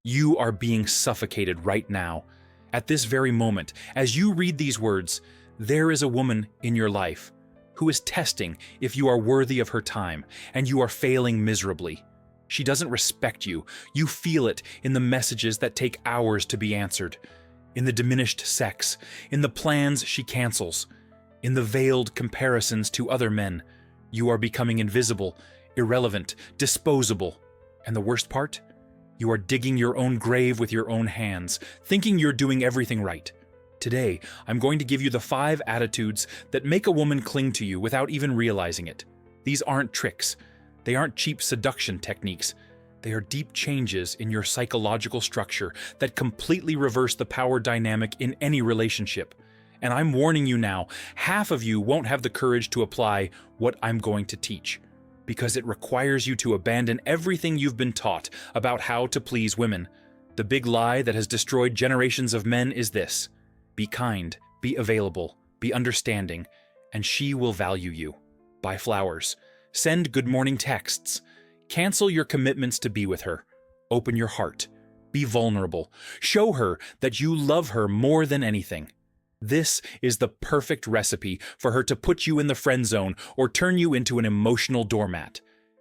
You are being suffocated right now. At this very moment, as you read these words, there is a woman in your life who is testing if you are worthy of her time, and you are failing miserably. She doesn't respect you. You feel it in the messages that take hours to be answered, in the diminished sex, in the plans she cancels, in the veiled comparisons to other men. You are becoming invisible, irrelevant, disposable. And the worst part? You are digging your own grave with your own hands, thinking you're doing everything right. Today, I'm going to give you the 5 attitudes that make a woman cling to you without even realizing it. These aren't tricks. They aren't cheap seduction techniques. They are deep changes in your psychological structure that completely reverse the power dynamic in any relationship. And I'm warning you now, half of you won't have the courage to apply what I'm going to teach, because it requires you to abandon everything you've been taught about how to please women. The big lie that has destroyed generations of men is this: be kind, be available, be understanding, and she will value you. Buy flowers. Send good morning texts. Cancel your commitments to be with her. Open your heart. Be vulnerable. Show her that you love her more than anything. This is the perfect recipe for her to put you in the friend zone or turn you into an emotional doormat.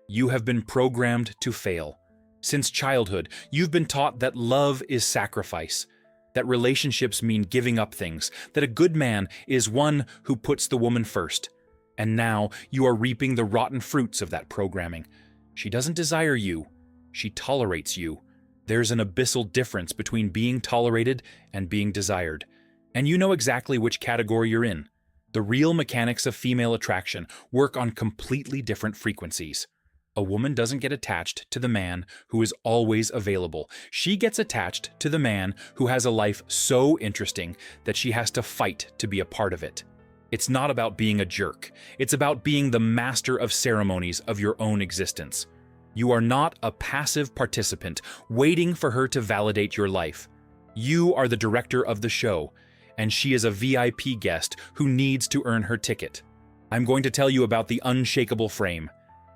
You have been programmed to fail. Since childhood, you've been taught that love is sacrifice, that relationships mean giving up things, that a good man is one who puts the woman first. And now you are reaping the rotten fruits of that programming. She doesn't desire you. She tolerates you. There's an abyssal difference between being tolerated and being desired. And you know exactly which category you're in. The real mechanics of female attraction work on completely different frequencies. A woman doesn't get attached to the man who is always available. She gets attached to the man who has a life so interesting that she has to fight to be a part of it. It's not about being a jerk. It's about being the master of ceremonies of your own existence. You are not a passive participant waiting for her to validate your life. You are the director of the show, and she is a VIP guest who needs to earn her ticket. I'm going to tell you about the unshakable frame.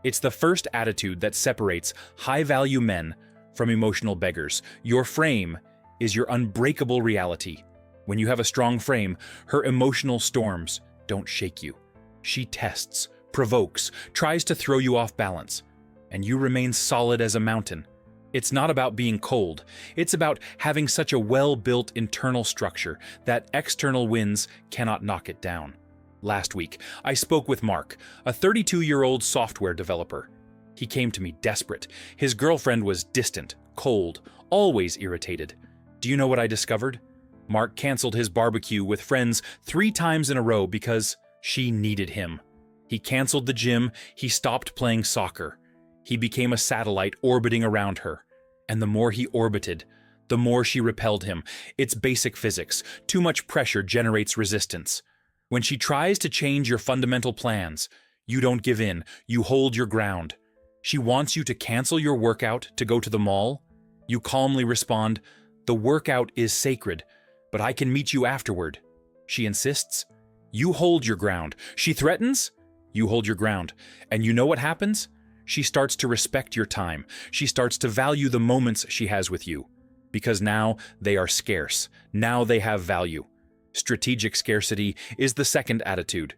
It's the first attitude that separates high-value men from emotional beggars. Your frame is your unbreakable reality. When you have a strong frame, her emotional storms don't shake you. She tests, provokes, tries to throw you off balance, and you remain solid as a mountain. It's not about being cold. It's about having such a well-built internal structure that external winds cannot knock it down. Last week, I spoke with Mark, a 32-year-old software developer. He came to me desperate. His girlfriend was distant, cold, always irritated. Do you know what I discovered? Mark canceled his barbecue with friends 3 times in a row because she needed him. He canceled the gym. He stopped playing soccer. He became a satellite orbiting around her. And the more he orbited, the more she repelled him. It's basic physics. Too much pressure generates resistance. When she tries to change your fundamental plans, you don't give in. You hold your ground. She wants you to cancel your workout to go to the mall. You calmly respond, "The workout is sacred, but I can meet you afterward." She insists. You hold your ground. She threatens. You hold your ground. And you know what happens? She starts to respect your time. She starts to value the moments she has with you. Because now they are scarce. Now they have value. Strategic scarcity is the second attitude.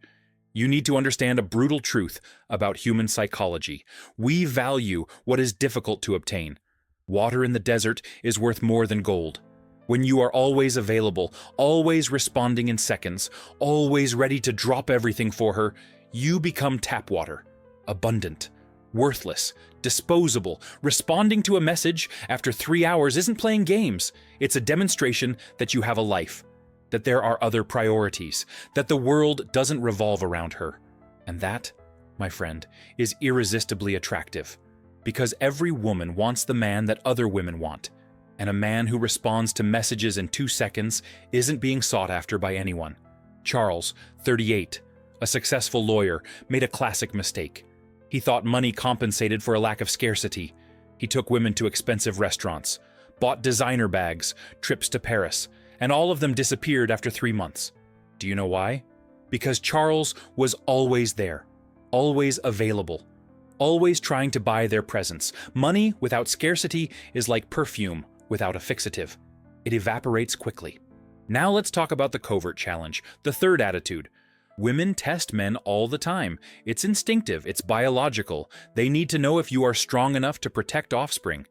You need to understand a brutal truth about human psychology. We value what is difficult to obtain. Water in the desert is worth more than gold. When you are always available, always responding in seconds, always ready to drop everything for her, you become tap water, abundant, worthless, disposable. Responding to a message after 3 hours isn't playing games. It's a demonstration that you have a life, that there are other priorities, that the world doesn't revolve around her. And that, my friend, is irresistibly attractive. Because every woman wants the man that other women want. And a man who responds to messages in 2 seconds isn't being sought after by anyone. Charles, 38, a successful lawyer, made a classic mistake. He thought money compensated for a lack of scarcity. He took women to expensive restaurants, bought designer bags, trips to Paris, and all of them disappeared after 3 months. Do you know why? Because Charles was always there, always available, always trying to buy their presence. Money without scarcity is like perfume, without a fixative. It evaporates quickly. Now let's talk about the covert challenge, the third attitude. Women test men all the time. It's instinctive, it's biological. They need to know if you are strong enough to protect offspring.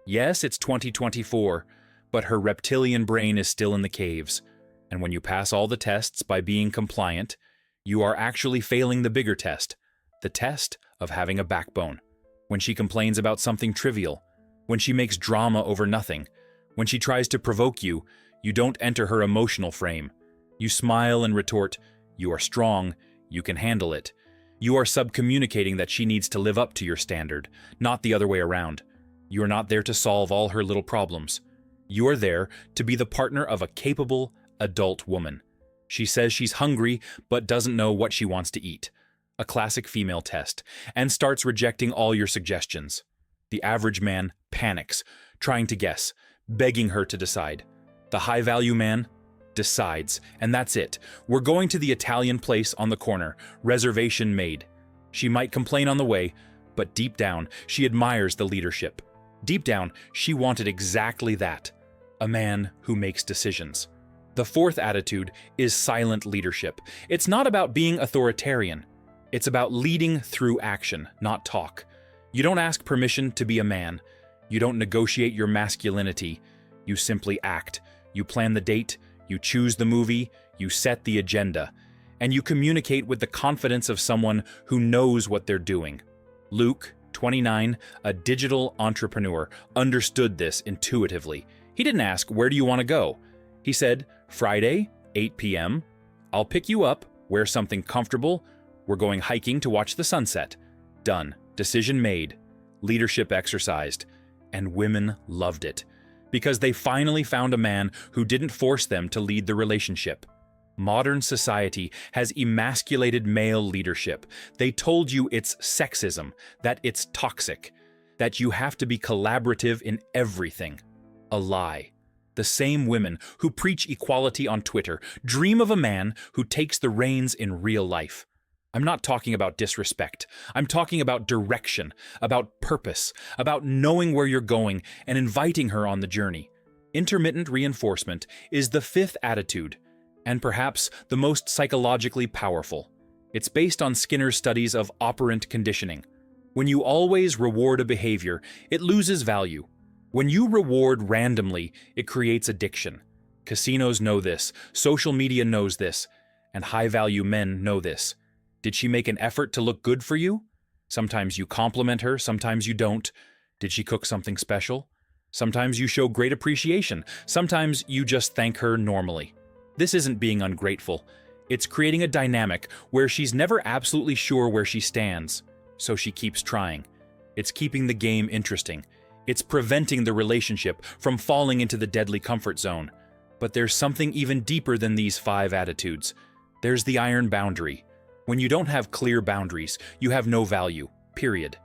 Yes, it's 2024, but her reptilian brain is still in the caves. And when you pass all the tests by being compliant, you are actually failing the bigger test, the test of having a backbone. When she complains about something trivial, when she makes drama over nothing, when she tries to provoke you, you don't enter her emotional frame. You smile and retort, "You are strong, you can handle it." You are subcommunicating that she needs to live up to your standard, not the other way around. You are not there to solve all her little problems. You are there to be the partner of a capable, adult woman. She says she's hungry, but doesn't know what she wants to eat. A classic female test, and starts rejecting all your suggestions. The average man panics, trying to guess, begging her to decide. The high-value man decides, and that's it. We're going to the Italian place on the corner, reservation made. She might complain on the way, but deep down, she admires the leadership. Deep down, she wanted exactly that, a man who makes decisions. The fourth attitude is silent leadership. It's not about being authoritarian. It's about leading through action, not talk. You don't ask permission to be a man. You don't negotiate your masculinity. You simply act. You plan the date, you choose the movie, you set the agenda, and you communicate with the confidence of someone who knows what they're doing. Luke, 29, a digital entrepreneur, understood this intuitively. He didn't ask, "Where do you want to go?" He said, "Friday, 8 p.m. I'll pick you up, wear something comfortable. We're going hiking to watch the sunset." Done. Decision made. Leadership exercised. And women loved it, because they finally found a man who didn't force them to lead the relationship. Modern society has emasculated male leadership. They told you it's sexism, that it's toxic, that you have to be collaborative in everything. A lie. The same women who preach equality on Twitter dream of a man who takes the reins in real life. I'm not talking about disrespect. I'm talking about direction, about purpose, about knowing where you're going and inviting her on the journey. Intermittent reinforcement is the fifth attitude, and perhaps the most psychologically powerful. It's based on Skinner's studies of operant conditioning. When you always reward a behavior, it loses value. When you reward randomly, it creates addiction. Casinos know this, social media knows this, and high-value men know this. Did she make an effort to look good for you? Sometimes you compliment her, sometimes you don't. Did she cook something special? Sometimes you show great appreciation, sometimes you just thank her normally. This isn't being ungrateful. It's creating a dynamic where she's never absolutely sure where she stands, so she keeps trying. It's keeping the game interesting. It's preventing the relationship from falling into the deadly comfort zone. But there's something even deeper than these 5 attitudes. There's the iron boundary. When you don't have clear boundaries, you have no value, period.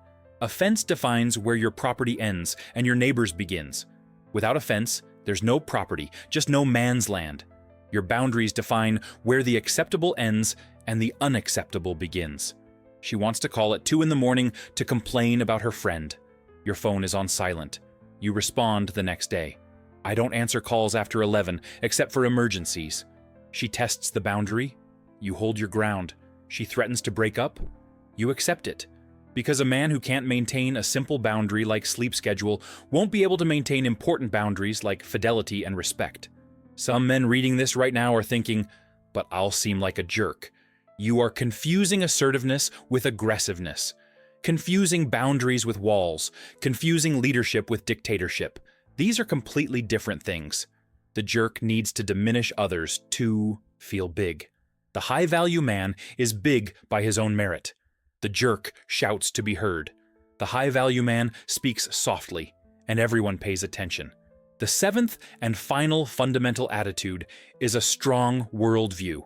A fence defines where your property ends and your neighbor's begins. Without a fence, there's no property, just no man's land. Your boundaries define where the acceptable ends and the unacceptable begins. She wants to call at 2 in the morning to complain about her friend. Your phone is on silent. You respond the next day. I don't answer calls after 11, except for emergencies. She tests the boundary. You hold your ground. She threatens to break up. You accept it. Because a man who can't maintain a simple boundary like sleep schedule won't be able to maintain important boundaries like fidelity and respect. Some men reading this right now are thinking, "But I'll seem like a jerk." You are confusing assertiveness with aggressiveness. Confusing boundaries with walls, confusing leadership with dictatorship. These are completely different things. The jerk needs to diminish others to feel big. The high-value man is big by his own merit. The jerk shouts to be heard. The high-value man speaks softly, and everyone pays attention. The 7th and final fundamental attitude is a strong worldview.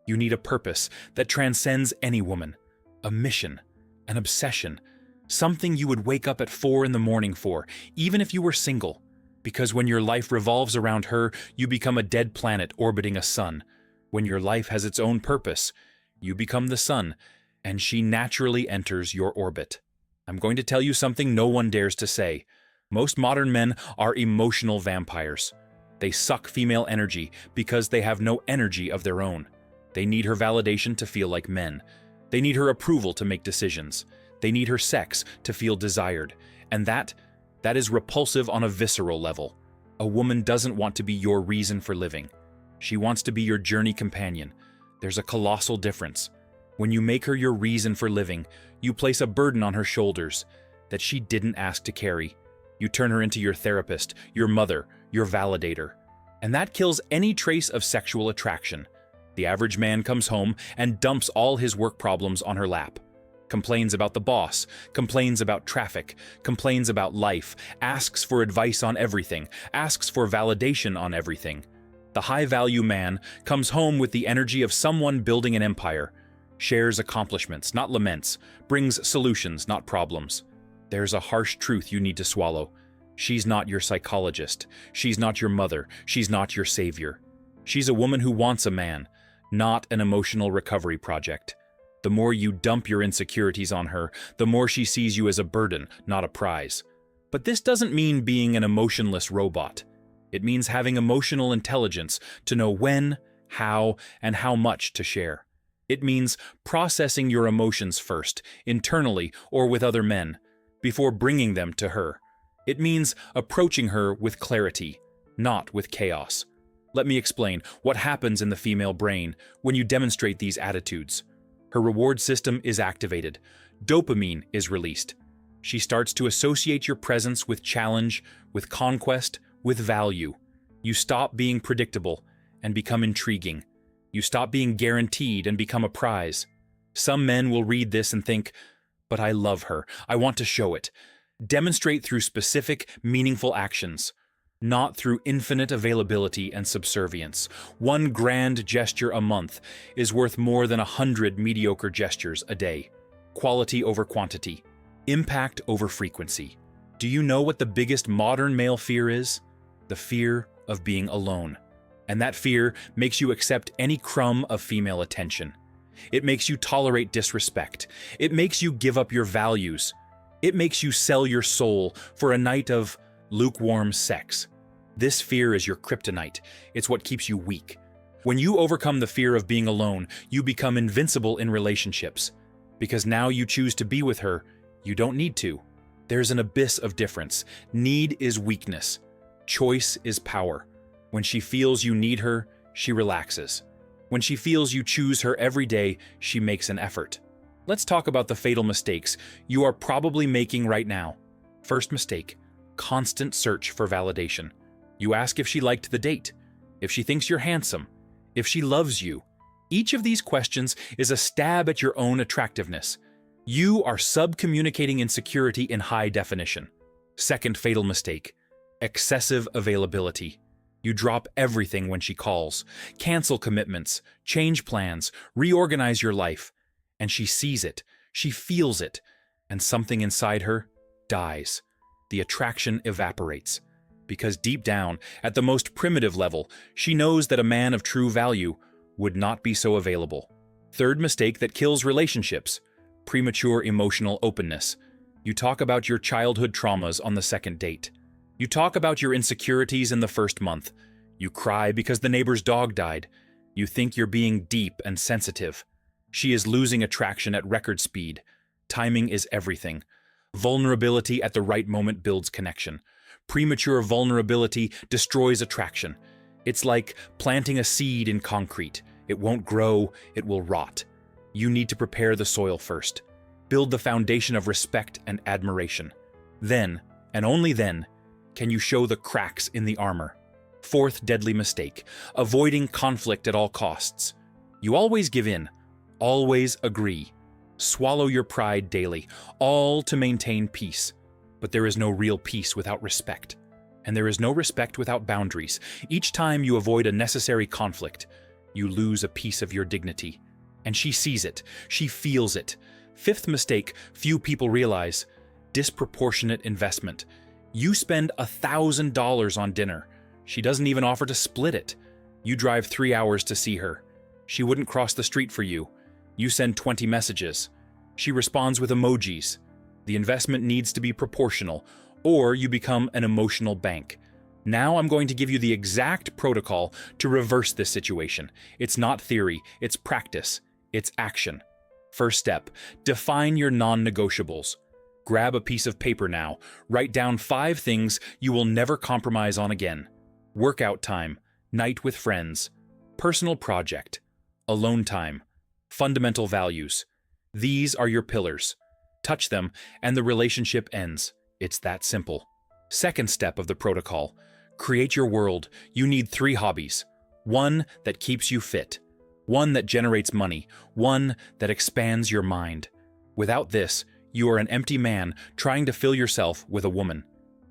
You need a purpose that transcends any woman, a mission, an obsession, something you would wake up at 4 in the morning for, even if you were single. Because when your life revolves around her, you become a dead planet orbiting a sun. When your life has its own purpose, you become the sun, and she naturally enters your orbit. I'm going to tell you something no one dares to say. Most modern men are emotional vampires. They suck female energy because they have no energy of their own. They need her validation to feel like men. They need her approval to make decisions. They need her sex to feel desired. And that is repulsive on a visceral level. A woman doesn't want to be your reason for living. She wants to be your journey companion. There's a colossal difference. When you make her your reason for living, you place a burden on her shoulders that she didn't ask to carry. You turn her into your therapist, your mother, your validator. And that kills any trace of sexual attraction. The average man comes home and dumps all his work problems on her lap. Complains about the boss, complains about traffic, complains about life, asks for advice on everything, asks for validation on everything. The high-value man comes home with the energy of someone building an empire, shares accomplishments, not laments, brings solutions, not problems. There's a harsh truth you need to swallow. She's not your psychologist. She's not your mother. She's not your savior. She's a woman who wants a man, not an emotional recovery project. The more you dump your insecurities on her, the more she sees you as a burden, not a prize. But this doesn't mean being an emotionless robot. It means having emotional intelligence to know when, how, and how much to share. It means processing your emotions first, internally or with other men, before bringing them to her. It means approaching her with clarity, not with chaos. Let me explain what happens in the female brain when you demonstrate these attitudes. Her reward system is activated. Dopamine is released. She starts to associate your presence with challenge, with conquest, with value. You stop being predictable and become intriguing. You stop being guaranteed and become a prize. Some men will read this and think, "But I love her. I want to show it." Demonstrate through specific, meaningful actions, not through infinite availability and subservience. One grand gesture a month is worth more than 100 mediocre gestures a day. Quality over quantity. Impact over frequency. Do you know what the biggest modern male fear is? The fear of being alone. And that fear makes you accept any crumb of female attention. It makes you tolerate disrespect. It makes you give up your values. It makes you sell your soul for a night of lukewarm sex. This fear is your kryptonite. It's what keeps you weak. When you overcome the fear of being alone, you become invincible in relationships. Because now you choose to be with her, you don't need to. There's an abyss of difference. Need is weakness. Choice is power. When she feels you need her, she relaxes. When she feels you choose her every day, she makes an effort. Let's talk about the fatal mistakes you are probably making right now. First mistake, constant search for validation. You ask if she liked the date, if she thinks you're handsome, if she loves you. Each of these questions is a stab at your own attractiveness. You are sub-communicating insecurity in high definition. Second fatal mistake, excessive availability. You drop everything when she calls, cancel commitments, change plans, reorganize your life. And she sees it, she feels it, and something inside her dies. The attraction evaporates. Because deep down, at the most primitive level, she knows that a man of true value would not be so available. Third mistake that kills relationships, premature emotional openness. You talk about your childhood traumas on the second date. You talk about your insecurities in the first month. You cry because the neighbor's dog died. You think you're being deep and sensitive. She is losing attraction at record speed. Timing is everything. Vulnerability at the right moment builds connection. Premature vulnerability destroys attraction. It's like planting a seed in concrete. It won't grow, it will rot. You need to prepare the soil first. Build the foundation of respect and admiration. Then, and only then, can you show the cracks in the armor. Fourth deadly mistake, avoiding conflict at all costs. You always give in, always agree. Swallow your pride daily, all to maintain peace. But there is no real peace without respect. And there is no respect without boundaries. Each time you avoid a necessary conflict, you lose a piece of your dignity. And she sees it, she feels it. Fifth mistake few people realize, disproportionate investment. You spend $1,000 on dinner. She doesn't even offer to split it. You drive 3 hours to see her. She wouldn't cross the street for you. You send 20 messages. She responds with emojis. The investment needs to be proportional. or you become an emotional bank. Now I'm going to give you the exact protocol to reverse this situation. It's not theory, it's practice, it's action. First step, define your non-negotiables. Grab a piece of paper now, write down 5 things you will never compromise on again. Workout time, night with friends, personal project, alone time, fundamental values. These are your pillars. Touch them, and the relationship ends. It's that simple. Second step of the protocol, create your world. You need 3 hobbies. 1 that keeps you fit. 1 that generates money. 1 that expands your mind. Without this, you are an empty man trying to fill yourself with a woman.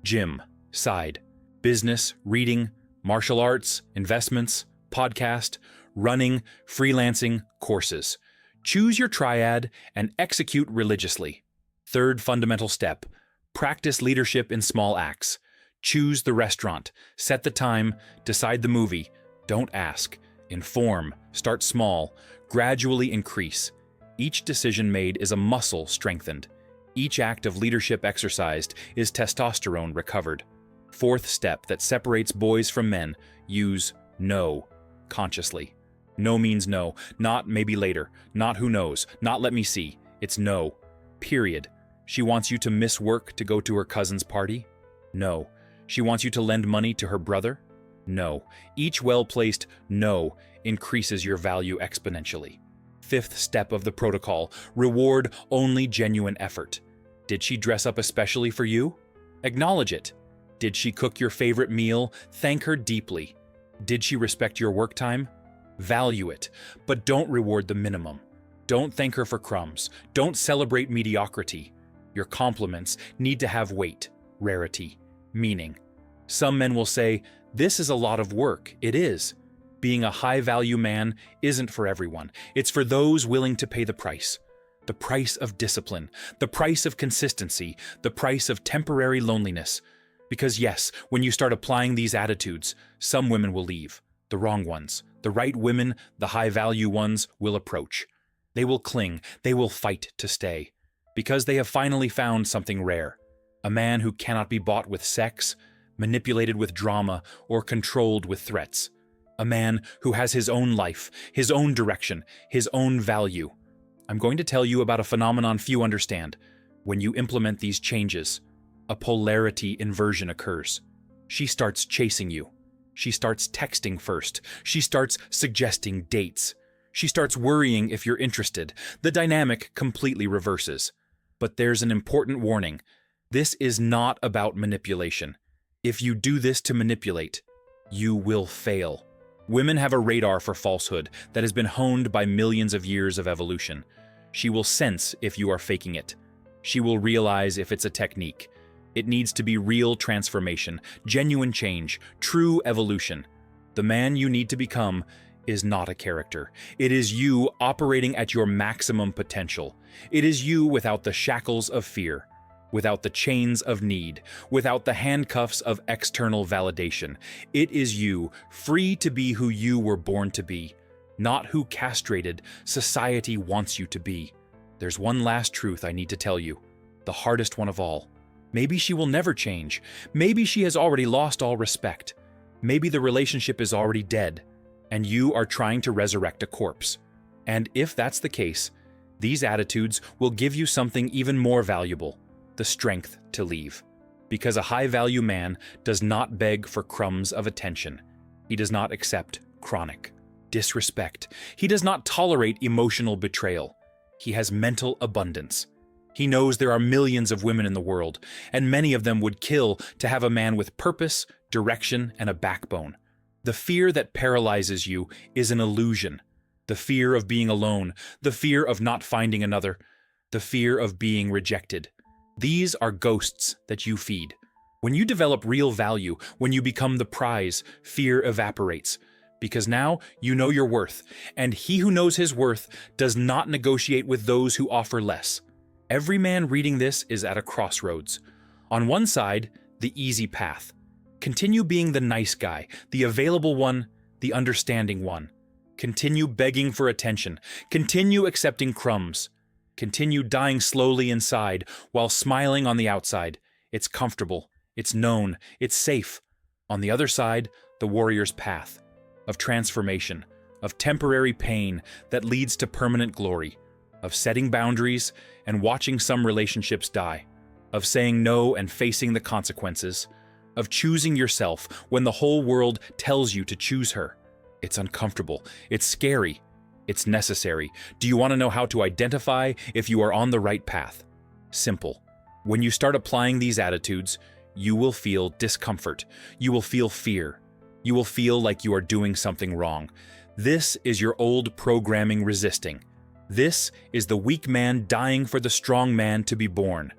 Gym, side, business, reading, martial arts, investments, podcast, running, freelancing, courses. Choose your triad and execute religiously. Third fundamental step, practice leadership in small acts. Choose the restaurant, set the time, decide the movie. Don't ask. Inform, start small, gradually increase. Each decision made is a muscle strengthened. Each act of leadership exercised is testosterone recovered. Fourth step that separates boys from men, use no consciously. No means no, not maybe later, not who knows, not let me see. It's no. Period. She wants you to miss work to go to her cousin's party? No. She wants you to lend money to her brother? No. Each well-placed no increases your value exponentially. Fifth step of the protocol, reward only genuine effort. Did she dress up especially for you? Acknowledge it. Did she cook your favorite meal? Thank her deeply. Did she respect your work time? Value it, but don't reward the minimum. Don't thank her for crumbs. Don't celebrate mediocrity. Your compliments need to have weight, rarity, meaning. Some men will say, "This is a lot of work." It is. Being a high-value man isn't for everyone. It's for those willing to pay the price. The price of discipline, the price of consistency, the price of temporary loneliness. Because yes, when you start applying these attitudes, some women will leave. The wrong ones. The right women, the high-value ones, will approach. They will cling. They will fight to stay. Because they have finally found something rare. A man who cannot be bought with sex, manipulated with drama, or controlled with threats. A man who has his own life, his own direction, his own value. I'm going to tell you about a phenomenon few understand. When you implement these changes, a polarity inversion occurs. She starts chasing you. She starts texting first. She starts suggesting dates. She starts worrying if you're interested. The dynamic completely reverses. But there's an important warning. This is not about manipulation. If you do this to manipulate, you will fail. Women have a radar for falsehood that has been honed by millions of years of evolution. She will sense if you are faking it. She will realize if it's a technique. It needs to be real transformation, genuine change, true evolution. The man you need to become is not a character. It is you operating at your maximum potential. It is you without the shackles of fear, without the chains of need, without the handcuffs of external validation. It is you, free to be who you were born to be, not who castrated society wants you to be. There's one last truth I need to tell you, the hardest one of all. Maybe she will never change. Maybe she has already lost all respect. Maybe the relationship is already dead, and you are trying to resurrect a corpse. And if that's the case, these attitudes will give you something even more valuable, the strength to leave. Because a high-value man does not beg for crumbs of attention. He does not accept chronic disrespect. He does not tolerate emotional betrayal. He has mental abundance. He knows there are millions of women in the world, and many of them would kill to have a man with purpose, direction, and a backbone. The fear that paralyzes you is an illusion. The fear of being alone, the fear of not finding another, the fear of being rejected. These are ghosts that you feed. When you develop real value, when you become the prize, fear evaporates. Because now you know your worth, and he who knows his worth does not negotiate with those who offer less. Every man reading this is at a crossroads. On one side, the easy path. Continue being the nice guy, the available one, the understanding one. Continue begging for attention. Continue accepting crumbs. Continue dying slowly inside while smiling on the outside. It's comfortable. It's known. It's safe. On the other side, the warrior's path of transformation, of temporary pain that leads to permanent glory, of setting boundaries and watching some relationships die, of saying no and facing the consequences, of choosing yourself when the whole world tells you to choose her. It's uncomfortable. It's scary. It's necessary. Do you want to know how to identify if you are on the right path? Simple. When you start applying these attitudes, you will feel discomfort. You will feel fear. You will feel like you are doing something wrong. This is your old programming resisting. This is the weak man dying for the strong man to be born.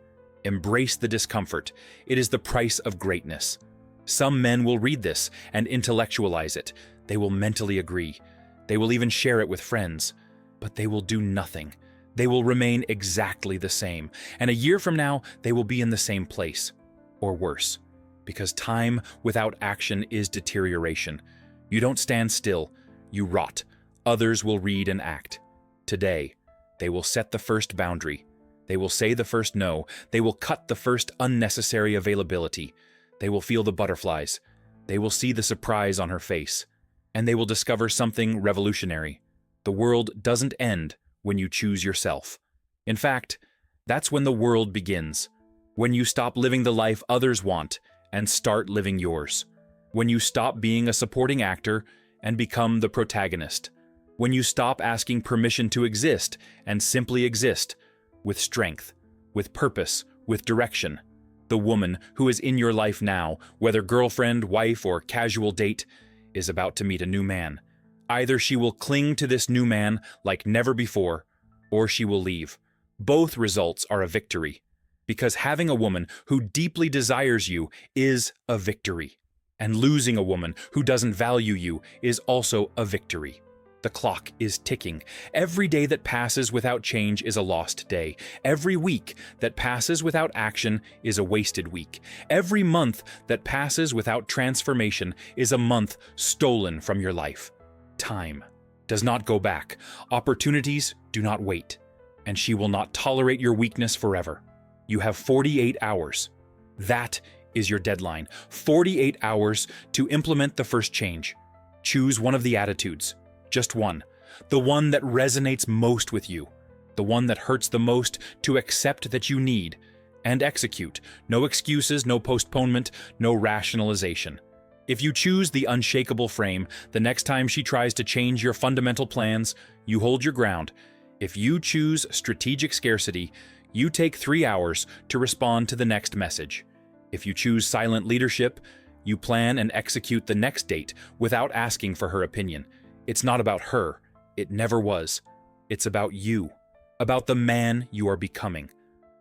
Embrace the discomfort. It is the price of greatness. Some men will read this and intellectualize it. They will mentally agree. They will even share it with friends. But they will do nothing. They will remain exactly the same. And a year from now, they will be in the same place. Or worse. Because time without action is deterioration. You don't stand still. You rot. Others will read and act. Today, they will set the first boundary. They will say the first no. They will cut the first unnecessary availability. They will feel the butterflies. They will see the surprise on her face. And they will discover something revolutionary. The world doesn't end when you choose yourself. In fact, that's when the world begins. When you stop living the life others want and start living yours. When you stop being a supporting actor and become the protagonist. When you stop asking permission to exist and simply exist with strength, with purpose, with direction. The woman who is in your life now, whether girlfriend, wife, or casual date, is about to meet a new man. Either she will cling to this new man like never before, or she will leave. Both results are a victory, because having a woman who deeply desires you is a victory, and losing a woman who doesn't value you is also a victory. The clock is ticking. Every day that passes without change is a lost day. Every week that passes without action is a wasted week. Every month that passes without transformation is a month stolen from your life. Time does not go back. Opportunities do not wait. And she will not tolerate your weakness forever. You have 48 hours. That is your deadline. 48 hours to implement the first change. Choose one of the attitudes. Just one. The one that resonates most with you. The one that hurts the most to accept that you need. And execute. No excuses, no postponement, no rationalization. If you choose the unshakable frame, the next time she tries to change your fundamental plans, you hold your ground. If you choose strategic scarcity, you take 3 hours to respond to the next message. If you choose silent leadership, you plan and execute the next date without asking for her opinion. It's not about her. It never was. It's about you. About the man you are becoming.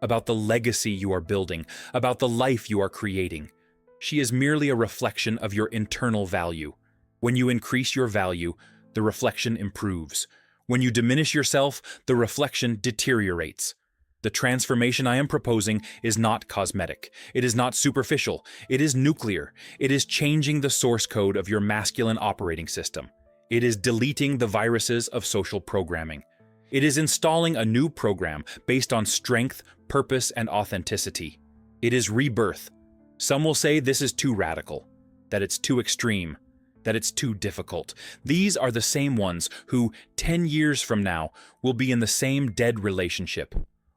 About the legacy you are building. About the life you are creating. She is merely a reflection of your internal value. When you increase your value, the reflection improves. When you diminish yourself, the reflection deteriorates. The transformation I am proposing is not cosmetic. It is not superficial. It is nuclear. It is changing the source code of your masculine operating system. It is deleting the viruses of social programming. It is installing a new program based on strength, purpose, and authenticity. It is rebirth. Some will say this is too radical, that it's too extreme, that it's too difficult. These are the same ones who, 10 years from now, will be in the same dead relationship,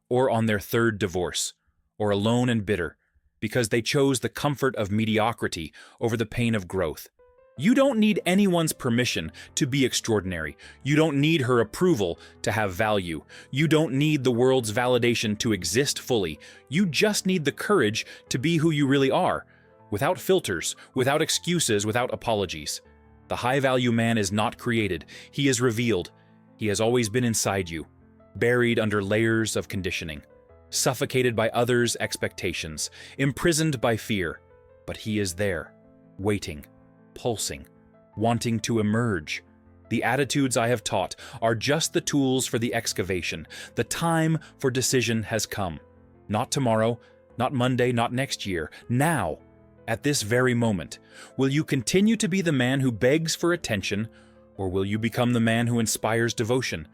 or on their third divorce, or alone and bitter, because they chose the comfort of mediocrity over the pain of growth. You don't need anyone's permission to be extraordinary. You don't need her approval to have value. You don't need the world's validation to exist fully. You just need the courage to be who you really are, without filters, without excuses, without apologies. The high-value man is not created. He is revealed. He has always been inside you, buried under layers of conditioning, suffocated by others' expectations, imprisoned by fear. But he is there, waiting, pulsing, wanting to emerge. The attitudes I have taught are just the tools for the excavation. The time for decision has come. Not tomorrow, not Monday, not next year. Now, at this very moment, will you continue to be the man who begs for attention, or will you become the man who inspires devotion?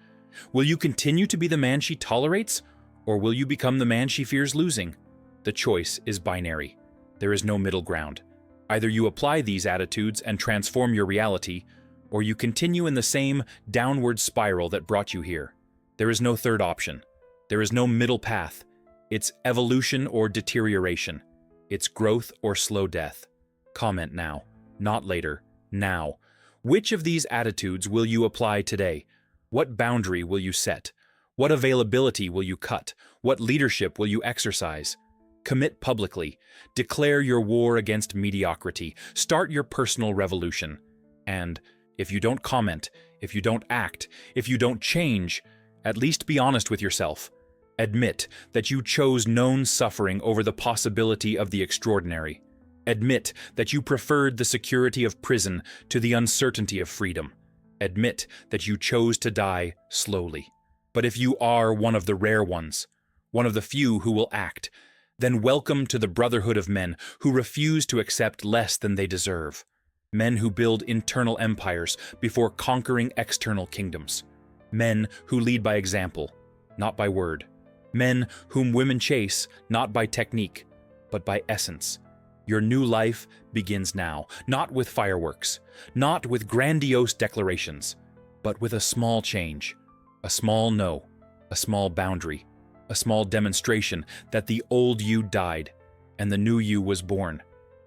Will you continue to be the man she tolerates, or will you become the man she fears losing? The choice is binary. There is no middle ground. Either you apply these attitudes and transform your reality, or you continue in the same downward spiral that brought you here. There is no third option. There is no middle path. It's evolution or deterioration. It's growth or slow death. Comment now, not later, now. Which of these attitudes will you apply today? What boundary will you set? What availability will you cut? What leadership will you exercise? Commit publicly. Declare your war against mediocrity. Start your personal revolution. And if you don't comment, if you don't act, if you don't change, at least be honest with yourself. Admit that you chose known suffering over the possibility of the extraordinary. Admit that you preferred the security of prison to the uncertainty of freedom. Admit that you chose to die slowly. But if you are one of the rare ones, one of the few who will act, then welcome to the brotherhood of men who refuse to accept less than they deserve. Men who build internal empires before conquering external kingdoms. Men who lead by example, not by word. Men whom women chase, not by technique, but by essence. Your new life begins now, not with fireworks, not with grandiose declarations, but with a small change, a small no, a small boundary, a small demonstration that the old you died and the new you was born.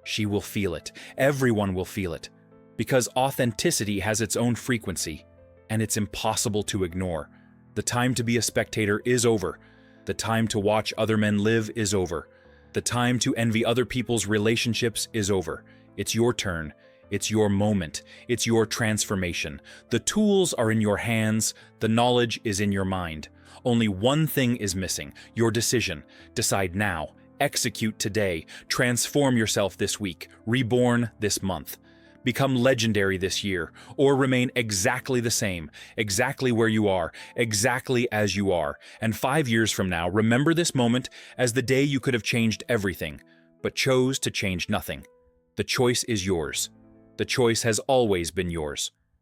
She will feel it. Everyone will feel it. Because authenticity has its own frequency, and it's impossible to ignore. The time to be a spectator is over. The time to watch other men live is over. The time to envy other people's relationships is over. It's your turn. It's your moment. It's your transformation. The tools are in your hands. The knowledge is in your mind. Only one thing is missing: your decision. Decide now. Execute today. Transform yourself this week. Reborn this month. Become legendary this year, or remain exactly the same, exactly where you are, exactly as you are. And 5 years from now, remember this moment as the day you could have changed everything, but chose to change nothing. The choice is yours. The choice has always been yours.